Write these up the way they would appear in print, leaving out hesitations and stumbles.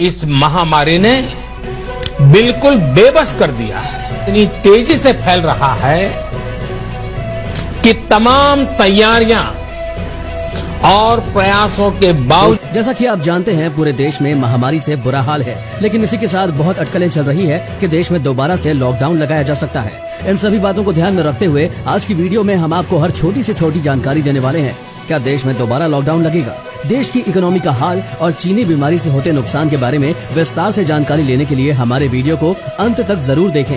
इस महामारी ने बिल्कुल बेबस कर दिया है। इतनी तेजी से फैल रहा है कि तमाम तैयारियां और प्रयासों के बावजूद, जैसा कि आप जानते हैं, पूरे देश में महामारी से बुरा हाल है, लेकिन इसी के साथ बहुत अटकलें चल रही है कि देश में दोबारा से लॉकडाउन लगाया जा सकता है। इन सभी बातों को ध्यान में रखते हुए आज की वीडियो में हम आपको हर छोटी से छोटी जानकारी देने वाले हैं। क्या देश में दोबारा लॉकडाउन लगेगा? देश की इकोनॉमी का हाल और चीनी बीमारी से होते नुकसान के बारे में विस्तार से जानकारी लेने के लिए हमारे वीडियो को अंत तक जरूर देखें।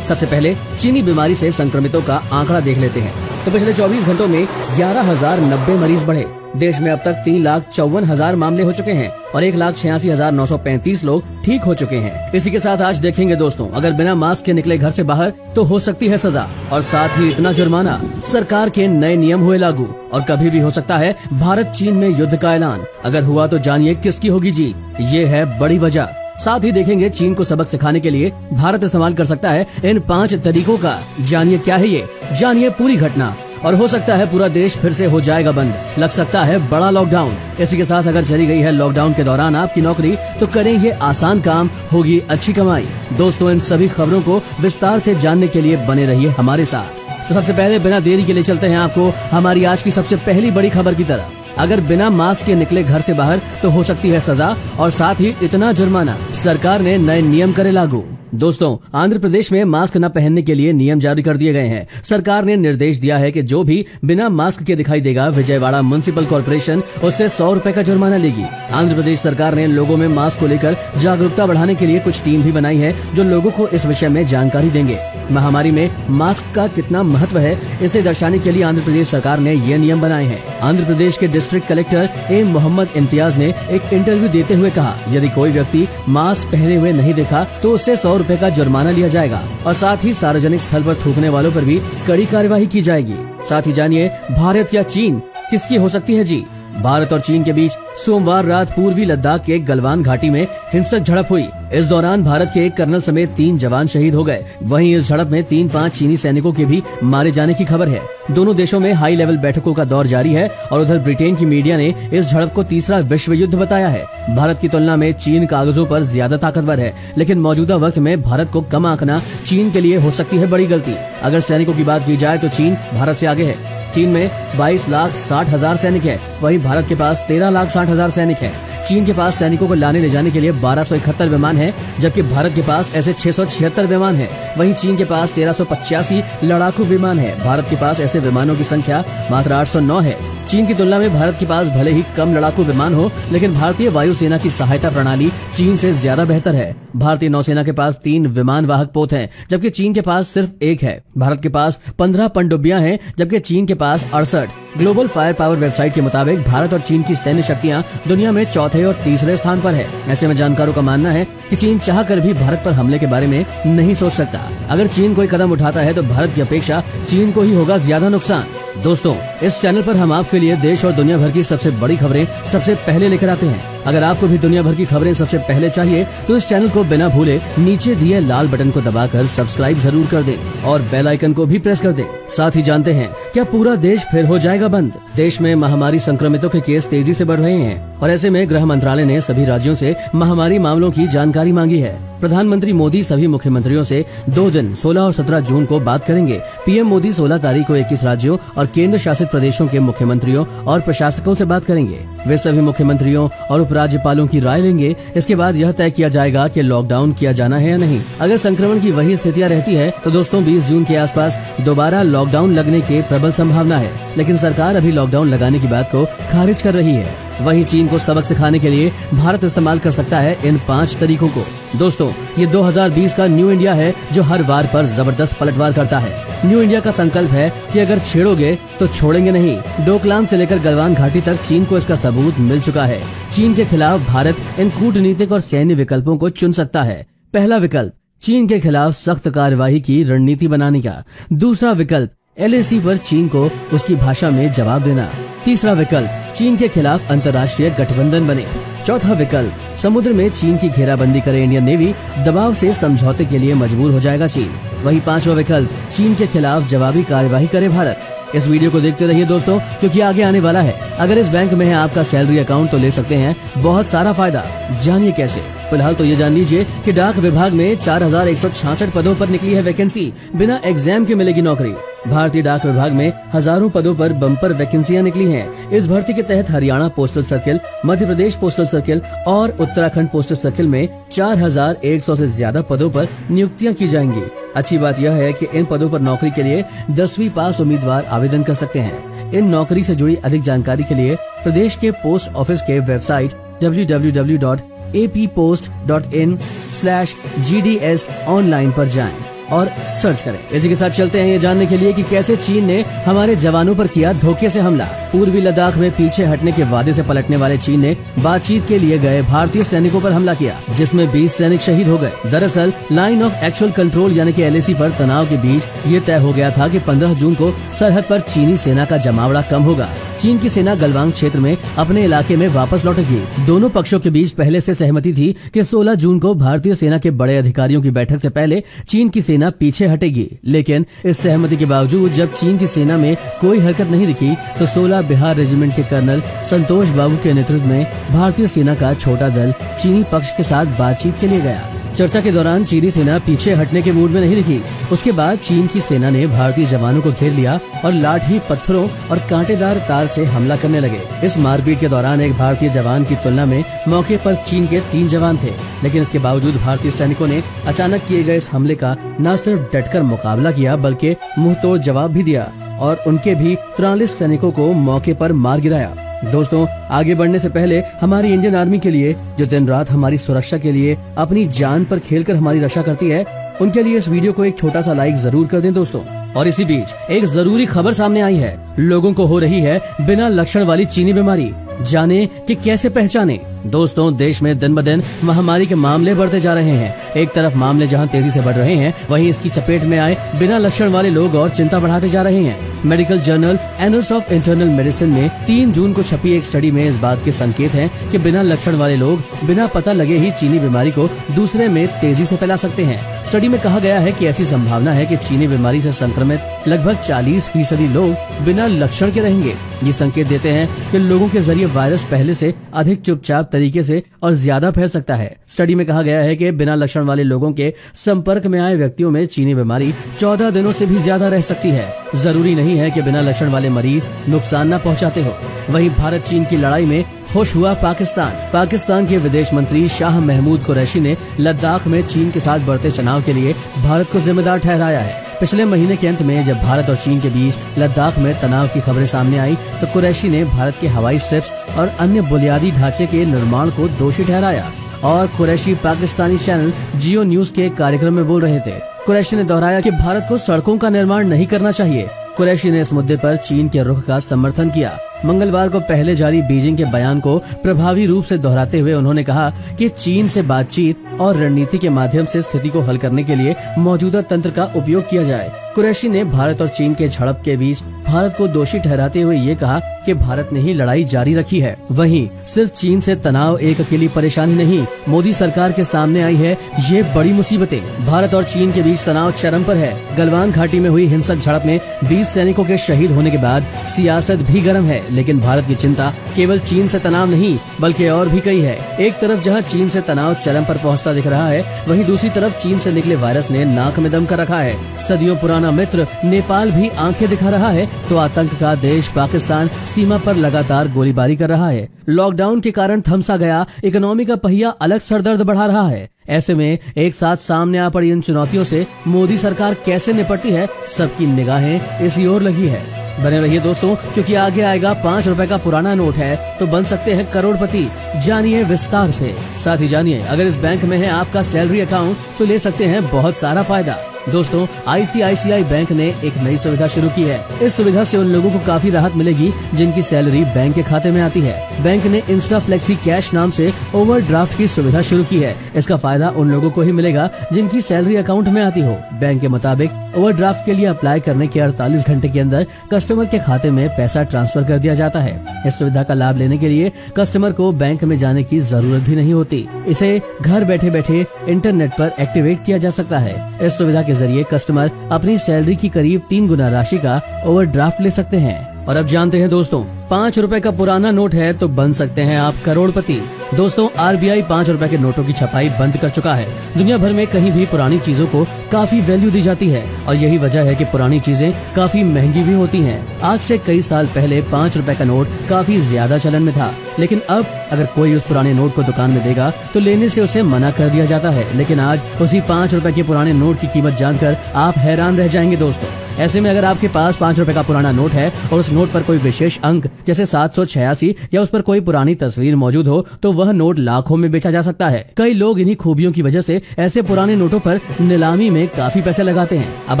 सबसे पहले चीनी बीमारी से संक्रमितों का आंकड़ा देख लेते हैं। तो पिछले 24 घंटों में 11,090 मरीज बढ़े। देश में अब तक 3,54,000 मामले हो चुके हैं और 1,86,935 लोग ठीक हो चुके हैं। इसी के साथ आज देखेंगे दोस्तों, अगर बिना मास्क के निकले घर से बाहर तो हो सकती है सजा, और साथ ही इतना जुर्माना। सरकार के नए नियम हुए लागू और कभी भी हो सकता है भारत चीन में युद्ध का ऐलान। अगर हुआ तो जानिए किसकी होगी जीत, ये है बड़ी वजह। साथ ही देखेंगे चीन को सबक सिखाने के लिए भारत इस्तेमाल कर सकता है इन 5 तरीकों का। जानिए क्या है ये, जानिए पूरी घटना। और हो सकता है पूरा देश फिर से हो जाएगा बंद, लग सकता है बड़ा लॉकडाउन। इसी के साथ अगर चली गई है लॉकडाउन के दौरान आपकी नौकरी, तो करें ये आसान काम, होगी अच्छी कमाई। दोस्तों, इन सभी खबरों को विस्तार से जानने के लिए बने रहिए हमारे साथ। तो सबसे पहले बिना देरी के लिए चलते हैं आपको हमारी आज की सबसे पहली बड़ी खबर की तरफ। अगर बिना मास्क के निकले घर से बाहर तो हो सकती है सजा और साथ ही इतना जुर्माना। सरकार ने नए नियम करे लागू। दोस्तों, आंध्र प्रदेश में मास्क न पहनने के लिए नियम जारी कर दिए गए हैं। सरकार ने निर्देश दिया है कि जो भी बिना मास्क के दिखाई देगा, विजयवाड़ा म्युनिसिपल कॉर्पोरेशन उससे 100 रुपए का जुर्माना लेगी। आंध्र प्रदेश सरकार ने लोगों में मास्क को लेकर जागरूकता बढ़ाने के लिए कुछ टीम भी बनाई है जो लोगों को इस विषय में जानकारी देंगे। महामारी में मास्क का कितना महत्व है, इसे दर्शाने के लिए आंध्र प्रदेश सरकार ने ये नियम बनाए हैं। आंध्र प्रदेश के डिस्ट्रिक्ट कलेक्टर ए मोहम्मद इम्तियाज ने एक इंटरव्यू देते हुए कहा, यदि कोई व्यक्ति मास्क पहने हुए नहीं दिखा तो उससे 100 रुपए का जुर्माना लिया जाएगा और साथ ही सार्वजनिक स्थल पर थूकने वालों पर भी कड़ी कार्यवाही की जाएगी। साथ ही जानिए भारत या चीन किसकी हो सकती है जीत। भारत और चीन के बीच सोमवार रात पूर्वी लद्दाख के गलवान घाटी में हिंसक झड़प हुई। इस दौरान भारत के एक कर्नल समेत 3 जवान शहीद हो गए। वहीं इस झड़प में 3-5 चीनी सैनिकों के भी मारे जाने की खबर है। दोनों देशों में हाई लेवल बैठकों का दौर जारी है और उधर ब्रिटेन की मीडिया ने इस झड़प को तीसरा विश्व युद्ध बताया है। भारत की तुलना में चीन कागजों पर ज्यादा ताकतवर है, लेकिन मौजूदा वक्त में भारत को कम आंकना चीन के लिए हो सकती है बड़ी गलती। अगर सैनिकों की बात की जाए तो चीन भारत से आगे है। चीन में 22,60,000 सैनिक है, वहीं भारत के पास 13,60,000 सैनिक है। चीन के पास सैनिकों को लाने ले जाने के लिए 1271 विमान है, जबकि भारत के पास ऐसे 676 विमान है। वहीं चीन के पास 1385 लड़ाकू विमान है। भारत के पास ऐसे विमानों की संख्या मात्र 809 है। चीन की तुलना में भारत के पास भले ही कम लड़ाकू विमान हो, लेकिन भारतीय वायुसेना की सहायता प्रणाली चीन से ज्यादा बेहतर है। भारतीय नौसेना के पास 3 विमान वाहक पोत हैं, जबकि चीन के पास सिर्फ 1 है। भारत के पास 15 पनडुब्बियां हैं, जबकि चीन के पास 68। ग्लोबल फायर पावर वेबसाइट के मुताबिक भारत और चीन की सैन्य शक्तियां दुनिया में चौथे और तीसरे स्थान पर है। ऐसे में जानकारों का मानना है कि चीन चाहकर भी भारत पर हमले के बारे में नहीं सोच सकता। अगर चीन कोई कदम उठाता है तो भारत की अपेक्षा चीन को ही होगा ज्यादा नुकसान। दोस्तों, इस चैनल पर हम आपके लिए देश और दुनिया भर की सबसे बड़ी खबरें सबसे पहले लेकर आते हैं। अगर आपको भी दुनिया भर की खबरें सबसे पहले चाहिए तो इस चैनल को बिना भूले नीचे दिए लाल बटन को दबाकर सब्सक्राइब जरूर कर दें और बेल आइकन को भी प्रेस कर दें। साथ ही जानते हैं क्या पूरा देश फिर हो जाएगा बंद? देश में महामारी संक्रमितों के केस तेजी से बढ़ रहे हैं और ऐसे में गृह मंत्रालय ने सभी राज्यों से महामारी मामलों की जानकारी मांगी है। प्रधानमंत्री मोदी सभी मुख्यमंत्रियों से 2 दिन 16 और 17 जून को बात करेंगे। पीएम मोदी 16 तारीख को 21 राज्यों और केंद्र शासित प्रदेशों के मुख्यमंत्रियों और प्रशासकों से बात करेंगे। वे सभी मुख्यमंत्रियों और उपराज्यपालों की राय लेंगे। इसके बाद यह तय किया जाएगा कि लॉकडाउन किया जाना है या नहीं। अगर संक्रमण की वही स्थितियां रहती है तो दोस्तों 20 जून के आसपास दोबारा लॉकडाउन लगने की प्रबल संभावना है, लेकिन सरकार अभी लॉकडाउन लगाने की बात को खारिज कर रही है। वहीं चीन को सबक सिखाने के लिए भारत इस्तेमाल कर सकता है इन 5 तरीकों को। दोस्तों, ये 2020 का न्यू इंडिया है जो हर वार पर जबरदस्त पलटवार करता है। न्यू इंडिया का संकल्प है कि अगर छेड़ोगे तो छोड़ेंगे नहीं। डोकलाम से लेकर गलवान घाटी तक चीन को इसका सबूत मिल चुका है। चीन के खिलाफ भारत इन कूटनीतिक और सैन्य विकल्पों को चुन सकता है। पहला विकल्प, चीन के खिलाफ सख्त कार्यवाही की रणनीति बनाने का। दूसरा विकल्प, LAC पर चीन को उसकी भाषा में जवाब देना। तीसरा विकल्प, चीन के खिलाफ अंतर्राष्ट्रीय गठबंधन बने। चौथा विकल्प, समुद्र में चीन की घेराबंदी करे इंडियन नेवी, दबाव से समझौते के लिए मजबूर हो जाएगा चीन। वही 5वां विकल्प, चीन के खिलाफ जवाबी कार्यवाही करे भारत। इस वीडियो को देखते रहिए दोस्तों, क्योंकि आगे आने वाला है। अगर इस बैंक में है आपका सैलरी अकाउंट तो ले सकते हैं बहुत सारा फायदा। जानिए कैसे। फिलहाल तो ये जान लीजिए कि डाक विभाग में 4166 पदों पर निकली है वैकेंसी। बिना एग्जाम के मिलेगी नौकरी। भारतीय डाक विभाग में हजारों पदों पर बम्पर वैकेंसियां निकली हैं। इस भर्ती के तहत Haryana postal circle, Madhya Pradesh postal circle और उत्तराखंड पोस्टल सर्किल में 4100 से ज्यादा पदों पर नियुक्तियां की जाएंगी। अच्छी बात यह है कि इन पदों पर नौकरी के लिए 10वीं पास उम्मीदवार आवेदन कर सकते हैं। इन नौकरी से जुड़ी अधिक जानकारी के लिए प्रदेश के पोस्ट ऑफिस के वेबसाइट www.appost.in/gds ऑनलाइन पर जाएं और सर्च करें। इसी के साथ चलते हैं ये जानने के लिए कि कैसे चीन ने हमारे जवानों पर किया धोखे से हमला। पूर्वी लद्दाख में पीछे हटने के वादे से पलटने वाले चीन ने बातचीत के लिए गए भारतीय सैनिकों पर हमला किया, जिसमें 20 सैनिक शहीद हो गए। दरअसल लाइन ऑफ एक्चुअल कंट्रोल यानी कि LAC पर तनाव के बीच ये तय हो गया था कि 15 जून को सरहद पर चीनी सेना का जमावड़ा कम होगा। चीन की सेना गलवान क्षेत्र में अपने इलाके में वापस लौटेगी। दोनों पक्षों के बीच पहले से सहमति थी कि 16 जून को भारतीय सेना के बड़े अधिकारियों की बैठक से पहले चीन की सेना पीछे हटेगी। लेकिन इस सहमति के बावजूद जब चीन की सेना में कोई हरकत नहीं दिखी तो 16 बिहार रेजिमेंट के कर्नल संतोष बाबू के नेतृत्व में भारतीय सेना का छोटा दल चीनी पक्ष के साथ बातचीत के लिए गया। चर्चा के दौरान चीनी सेना पीछे हटने के मूड में नहीं दिखी। उसके बाद चीन की सेना ने भारतीय जवानों को घेर लिया और लाठी, पत्थरों और कांटेदार तार से हमला करने लगे। इस मारपीट के दौरान एक भारतीय जवान की तुलना में मौके पर चीन के 3 जवान थे, लेकिन इसके बावजूद भारतीय सैनिकों ने अचानक किए गए इस हमले का न सिर्फ डटकर मुकाबला किया बल्कि मुंहतोड़ जवाब भी दिया और उनके भी 43 सैनिकों को मौके पर मार गिराया। दोस्तों, आगे बढ़ने से पहले हमारी इंडियन आर्मी के लिए जो दिन रात हमारी सुरक्षा के लिए अपनी जान पर खेलकर हमारी रक्षा करती है, उनके लिए इस वीडियो को एक छोटा सा लाइक जरूर कर दें दोस्तों। और इसी बीच एक जरूरी खबर सामने आई है। लोगों को हो रही है बिना लक्षण वाली चीनी बीमारी। जाने कि कैसे पहचाने। दोस्तों, देश में दिन ब दिन महामारी के मामले बढ़ते जा रहे हैं। एक तरफ मामले जहां तेजी से बढ़ रहे हैं, वहीं इसकी चपेट में आए बिना लक्षण वाले लोग और चिंता बढ़ाते जा रहे हैं। Medical journal annuls of internal medicine में 3 जून को छपी एक स्टडी में इस बात के संकेत हैं कि बिना लक्षण वाले लोग बिना पता लगे ही चीनी बीमारी को दूसरे में तेजी से फैला सकते हैं। स्टडी में कहा गया है कि ऐसी संभावना है कि चीनी बीमारी से संक्रमित लगभग 40% लोग बिना लक्षण के रहेंगे। ये संकेत देते हैं कि लोगों के जरिए वायरस पहले से अधिक चुपचाप तरीके से और ज्यादा फैल सकता है। स्टडी में कहा गया है कि बिना लक्षण वाले लोगों के संपर्क में आए व्यक्तियों में चीनी बीमारी 14 दिनों से भी ज्यादा रह सकती है। जरूरी नहीं है कि बिना लक्षण वाले मरीज नुकसान न पहुंचाते हो। वहीं भारत चीन की लड़ाई में खुश हुआ पाकिस्तान के विदेश मंत्री शाह महमूद कुरैशी ने लद्दाख में चीन के साथ बढ़ते तनाव के लिए भारत को जिम्मेदार ठहराया है। पिछले महीने के अंत में जब भारत और चीन के बीच लद्दाख में तनाव की खबरें सामने आई तो कुरैशी ने भारत के हवाई स्ट्रिप्स और अन्य बुनियादी ढांचे के निर्माण को दोषी ठहराया। और कुरैशी पाकिस्तानी चैनल जियो न्यूज के कार्यक्रम में बोल रहे थे। कुरैशी ने दोहराया कि भारत को सड़कों का निर्माण नहीं करना चाहिए। कुरैशी ने इस मुद्दे पर चीन के रुख का समर्थन किया। मंगलवार को पहले जारी बीजिंग के बयान को प्रभावी रूप से दोहराते हुए उन्होंने कहा कि चीन से बातचीत और रणनीति के माध्यम से स्थिति को हल करने के लिए मौजूदा तंत्र का उपयोग किया जाए। कुरैशी ने भारत और चीन के झड़प के बीच भारत को दोषी ठहराते हुए ये कहा कि भारत ने ही लड़ाई जारी रखी है। वहीं सिर्फ चीन से तनाव एक अकेली परेशानी नहीं, मोदी सरकार के सामने आई है ये बड़ी मुसीबतें। भारत और चीन के बीच तनाव चरम पर है। गलवान घाटी में हुई हिंसक झड़प में 20 सैनिकों के शहीद होने के बाद सियासत भी गर्म है, लेकिन भारत की चिंता केवल चीन से तनाव नहीं बल्कि और भी कई है। एक तरफ जहां चीन से तनाव चरम पर पहुंचता दिख रहा है, वहीं दूसरी तरफ चीन से निकले वायरस ने नाक में दम कर रखा है। सदियों पुराना मित्र नेपाल भी आंखें दिखा रहा है तो आतंक का देश पाकिस्तान सीमा पर लगातार गोलीबारी कर रहा है। लॉकडाउन के कारण थमसा गया इकोनॉमी का पहिया अलग सरदर्द बढ़ा रहा है। ऐसे में एक साथ सामने आ पड़ी इन चुनौतियों से मोदी सरकार कैसे निपटती है, सबकी निगाहें इसी ओर लगी है। बने रहिए दोस्तों, क्योंकि आगे आएगा 5 रुपए का पुराना नोट है तो बन सकते हैं करोड़पति। जानिए विस्तार से। साथ ही जानिए, अगर इस बैंक में है आपका सैलरी अकाउंट तो ले सकते हैं बहुत सारा फायदा। दोस्तों, ICICI बैंक ने एक नई सुविधा शुरू की है। इस सुविधा से उन लोगों को काफी राहत मिलेगी जिनकी सैलरी बैंक के खाते में आती है। बैंक ने इंस्टा फ्लेक्सी कैश नाम से ओवरड्राफ्ट की सुविधा शुरू की है। इसका फायदा उन लोगों को ही मिलेगा जिनकी सैलरी अकाउंट में आती हो। बैंक के मुताबिक ओवरड्राफ्ट के लिए अप्लाई करने के 48 घंटे के अंदर कस्टमर के खाते में पैसा ट्रांसफर कर दिया जाता है। इस सुविधा का लाभ लेने के लिए कस्टमर को बैंक में जाने की जरूरत भी नहीं होती। इसे घर बैठे बैठे इंटरनेट पर एक्टिवेट किया जा सकता है। इस सुविधा के जरिए कस्टमर अपनी सैलरी की करीब 3 गुना राशि का ओवरड्राफ्ट ले सकते हैं। और अब जानते हैं दोस्तों, 5 रुपए का पुराना नोट है तो बन सकते हैं आप करोड़पति। दोस्तों, आरबीआई 5 रुपए के नोटों की छपाई बंद कर चुका है। दुनिया भर में कहीं भी पुरानी चीजों को काफी वैल्यू दी जाती है और यही वजह है कि पुरानी चीजें काफी महंगी भी होती हैं। आज से कई साल पहले 5 रुपए का नोट काफी ज्यादा चलन में था, लेकिन अब अगर कोई उस पुराने नोट को दुकान में देगा तो लेने से उसे मना कर दिया जाता है। लेकिन आज उसी 5 रुपए के पुराने नोट की कीमत जानकर आप हैरान रह जाएंगे दोस्तों। ऐसे में अगर आपके पास 5 रुपए का पुराना नोट है और उस नोट पर कोई विशेष अंक जैसे 786 या उस पर कोई पुरानी तस्वीर मौजूद हो तो वह नोट लाखों में बेचा जा सकता है। कई लोग इन्हीं खूबियों की वजह से ऐसे पुराने नोटों पर नीलामी में काफी पैसे लगाते हैं। अब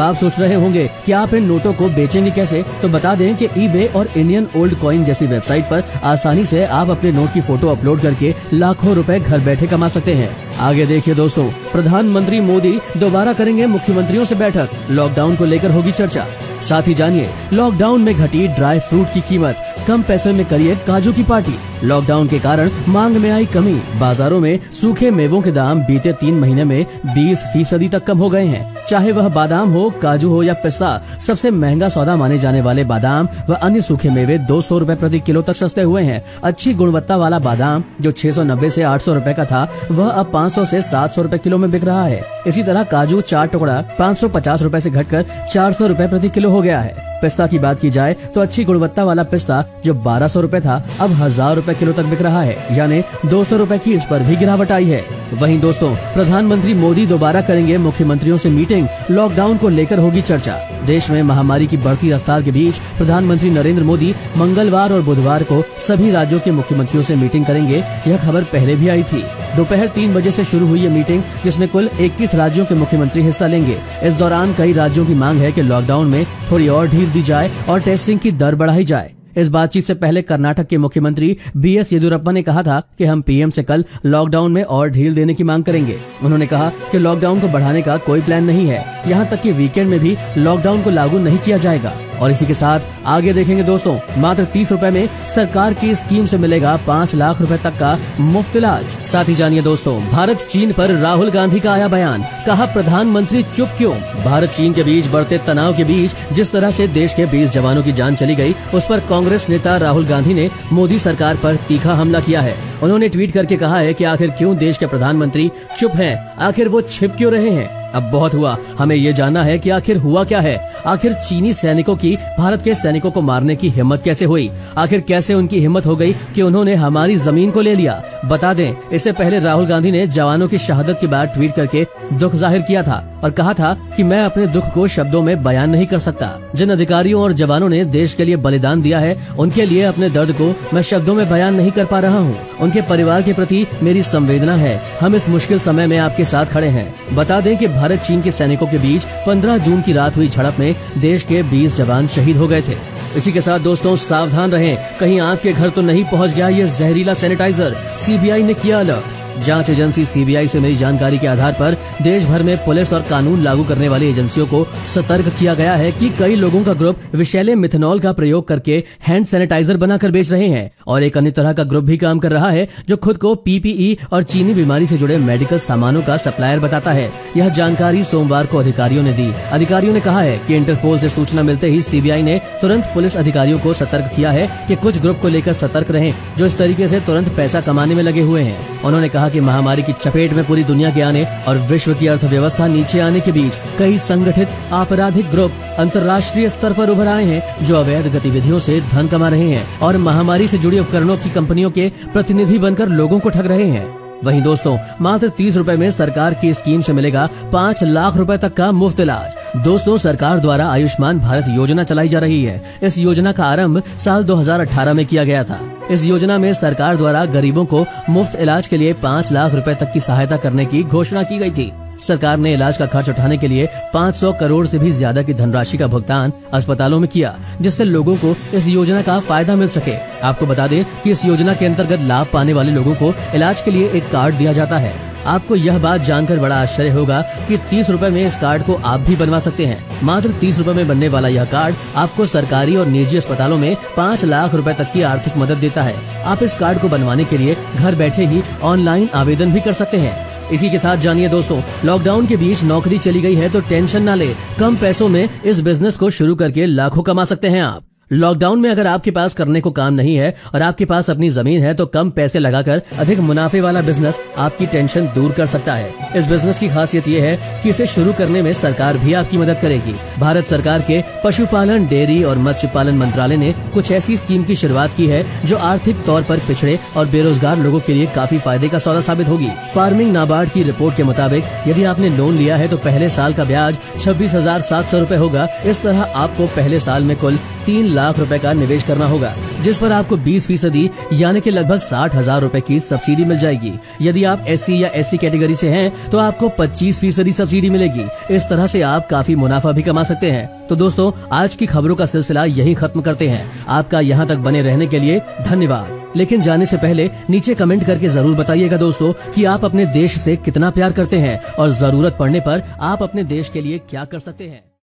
आप सोच रहे होंगे कि आप इन नोटों को बेचेंगे कैसे, तो बता दें कि eBay और इंडियन ओल्ड कॉइन जैसी वेबसाइट पर आसानी से आप अपने नोट की फोटो अपलोड करके लाखों रुपए घर बैठे कमा सकते हैं। आगे देखिए दोस्तों, प्रधानमंत्री मोदी दोबारा करेंगे मुख्यमंत्रियों से बैठक, लॉकडाउन को लेकर होगी चर्चा। साथ ही जानिए, लॉकडाउन में घटी ड्राई फ्रूट की कीमत, कम पैसे में करिए काजू की पार्टी। लॉकडाउन के कारण मांग में आई कमी, बाजारों में सूखे मेवों के दाम बीते 3 महीने में 20% तक कम हो गए हैं। चाहे वह बादाम हो, काजू हो या पिस्ता, सबसे महंगा सौदा माने जाने वाले बादाम व अन्य सूखे मेवे 200 रुपए प्रति किलो तक सस्ते हुए हैं। अच्छी गुणवत्ता वाला बादाम जो 690 से 800 रुपए का था, वह अब 500 से 700 रुपए किलो में बिक रहा है। इसी तरह काजू 4 टुकड़ा 550 रुपए से घटकर 400 रुपए प्रति किलो हो गया है। पिस्ता की बात की जाए तो अच्छी गुणवत्ता वाला पिस्ता जो 1200 रुपए था, अब 1000 रुपए किलो तक बिक रहा है, यानी 200 रुपए की इस पर भी गिरावट आई है। वहीं दोस्तों, प्रधानमंत्री मोदी दोबारा करेंगे मुख्यमंत्रियों से मीटिंग, लॉकडाउन को लेकर होगी चर्चा। देश में महामारी की बढ़ती रफ्तार के बीच प्रधानमंत्री नरेंद्र मोदी मंगलवार और बुधवार को सभी राज्यों के मुख्यमंत्रियों से मीटिंग करेंगे। यह खबर पहले भी आई थी। दोपहर 3 बजे से शुरू हुई ये मीटिंग, जिसमें कुल 21 राज्यों के मुख्यमंत्री हिस्सा लेंगे। इस दौरान कई राज्यों की मांग है कि लॉकडाउन में थोड़ी और ढील दी जाए और टेस्टिंग की दर बढ़ाई जाए। इस बातचीत से पहले कर्नाटक के मुख्यमंत्री बीएस येदियुरप्पा ने कहा था कि हम पीएम से कल लॉकडाउन में और ढील देने की मांग करेंगे। उन्होंने कहा कि लॉकडाउन को बढ़ाने का कोई प्लान नहीं है, यहाँ तक कि वीकेंड में भी लॉकडाउन को लागू नहीं किया जाएगा। और इसी के साथ आगे देखेंगे दोस्तों, मात्र 30 रुपए में सरकार की स्कीम से मिलेगा 5 लाख रुपए तक का मुफ्त इलाज। साथ ही जानिए दोस्तों, भारत चीन पर राहुल गांधी का आया बयान, कहा प्रधानमंत्री चुप क्यों। भारत चीन के बीच बढ़ते तनाव के बीच जिस तरह से देश के 20 जवानों की जान चली गई, उस पर कांग्रेस नेता राहुल गांधी ने मोदी सरकार पर तीखा हमला किया है। उन्होंने ट्वीट करके कहा है कि आखिर क्यों देश के प्रधानमंत्री चुप हैं, आखिर वो छिप क्यों रहे हैं। अब बहुत हुआ, हमें ये जानना है कि आखिर हुआ क्या है। आखिर चीनी सैनिकों की भारत के सैनिकों को मारने की हिम्मत कैसे हुई, आखिर कैसे उनकी हिम्मत हो गई कि उन्होंने हमारी जमीन को ले लिया। बता दें, इससे पहले राहुल गांधी ने जवानों की शहादत के बाद ट्वीट करके दुख जाहिर किया था और कहा था कि मैं अपने दुख को शब्दों में बयान नहीं कर सकता। जिन अधिकारियों और जवानों ने देश के लिए बलिदान दिया है, उनके लिए अपने दर्द को मैं शब्दों में बयान नहीं कर पा रहा हूँ। उनके परिवार के प्रति मेरी संवेदना है। हम इस मुश्किल समय में आपके साथ खड़े हैं। बता दें कि भारत चीन के सैनिकों के बीच 15 जून की रात हुई झड़प में देश के 20 जवान शहीद हो गए थे। इसी के साथ दोस्तों, सावधान रहें, कहीं आपके घर तो नहीं पहुंच गया ये जहरीला सैनिटाइजर। सीबीआई ने किया अलर्ट। जांच एजेंसी सीबीआई से मिली जानकारी के आधार पर देश भर में पुलिस और कानून लागू करने वाली एजेंसियों को सतर्क किया गया है कि कई लोगों का ग्रुप विषैले मिथेनॉल का प्रयोग करके हैंड सैनिटाइजर बनाकर बेच रहे हैं और एक अन्य तरह का ग्रुप भी काम कर रहा है जो खुद को पीपीई और चीनी बीमारी से जुड़े मेडिकल सामानों का सप्लायर बताता है। यह जानकारी सोमवार को अधिकारियों ने दी। अधिकारियों ने कहा है कि इंटरपोल से सूचना मिलते ही सीबीआई ने तुरंत पुलिस अधिकारियों को सतर्क किया है कि कुछ ग्रुप को लेकर सतर्क रहें जो इस तरीके से तुरंत पैसा कमाने में लगे हुए हैं। उन्होंने कहा कि महामारी की चपेट में पूरी दुनिया के आने और विश्व की अर्थव्यवस्था नीचे आने के बीच कई संगठित आपराधिक ग्रुप अंतर्राष्ट्रीय स्तर पर उभर आए हैं जो अवैध गतिविधियों से धन कमा रहे हैं और महामारी से जुड़ी उपकरणों की कंपनियों के प्रतिनिधि बनकर लोगों को ठग रहे हैं। वहीं दोस्तों, मात्र 30 रुपए में सरकार की स्कीम से मिलेगा 5 लाख रुपए तक का मुफ्त इलाज। दोस्तों, सरकार द्वारा आयुष्मान भारत योजना चलाई जा रही है। इस योजना का आरंभ साल 2018 में किया गया था। इस योजना में सरकार द्वारा गरीबों को मुफ्त इलाज के लिए 5 लाख रुपए तक की सहायता करने की घोषणा की गई थी। सरकार ने इलाज का खर्च उठाने के लिए 500 करोड़ से भी ज्यादा की धनराशि का भुगतान अस्पतालों में किया, जिससे लोगों को इस योजना का फायदा मिल सके। आपको बता दें कि इस योजना के अंतर्गत लाभ पाने वाले लोगों को इलाज के लिए एक कार्ड दिया जाता है। आपको यह बात जानकर बड़ा आश्चर्य होगा कि 30 रुपए में इस कार्ड को आप भी बनवा सकते हैं। मात्र 30 रुपए में बनने वाला यह कार्ड आपको सरकारी और निजी अस्पतालों में 5 लाख रुपए तक की आर्थिक मदद देता है। आप इस कार्ड को बनवाने के लिए घर बैठे ही ऑनलाइन आवेदन भी कर सकते हैं। इसी के साथ जानिए दोस्तों, लॉकडाउन के बीच नौकरी चली गई है तो टेंशन ना ले, कम पैसों में इस बिजनेस को शुरू करके लाखों कमा सकते हैं आप। लॉकडाउन में अगर आपके पास करने को काम नहीं है और आपके पास अपनी जमीन है तो कम पैसे लगाकर अधिक मुनाफे वाला बिजनेस आपकी टेंशन दूर कर सकता है। इस बिजनेस की खासियत ये है कि इसे शुरू करने में सरकार भी आपकी मदद करेगी। भारत सरकार के पशुपालन, डेयरी और मत्स्य पालन मंत्रालय ने कुछ ऐसी स्कीम की शुरुआत की है जो आर्थिक तौर पर पिछड़े और बेरोजगार लोगों के लिए काफी फायदे का सौदा साबित होगी। फार्मिंग नाबार्ड की रिपोर्ट के मुताबिक यदि आपने लोन लिया है तो पहले साल का ब्याज 26,700 रूपए होगा। इस तरह आपको पहले साल में कुल 3 लाख रुपए का निवेश करना होगा, जिस पर आपको 20% यानी कि लगभग 60,000 रुपए की सब्सिडी मिल जाएगी। यदि आप SC या ST कैटेगरी से हैं तो आपको 25% सब्सिडी मिलेगी। इस तरह से आप काफी मुनाफा भी कमा सकते हैं। तो दोस्तों, आज की खबरों का सिलसिला यहीं खत्म करते हैं। आपका यहाँ तक बने रहने के लिए धन्यवाद। लेकिन जाने से पहले नीचे कमेंट करके जरूर बताइएगा दोस्तों कि आप अपने देश से कितना प्यार करते हैं और जरूरत पड़ने पर आप अपने देश के लिए क्या कर सकते हैं।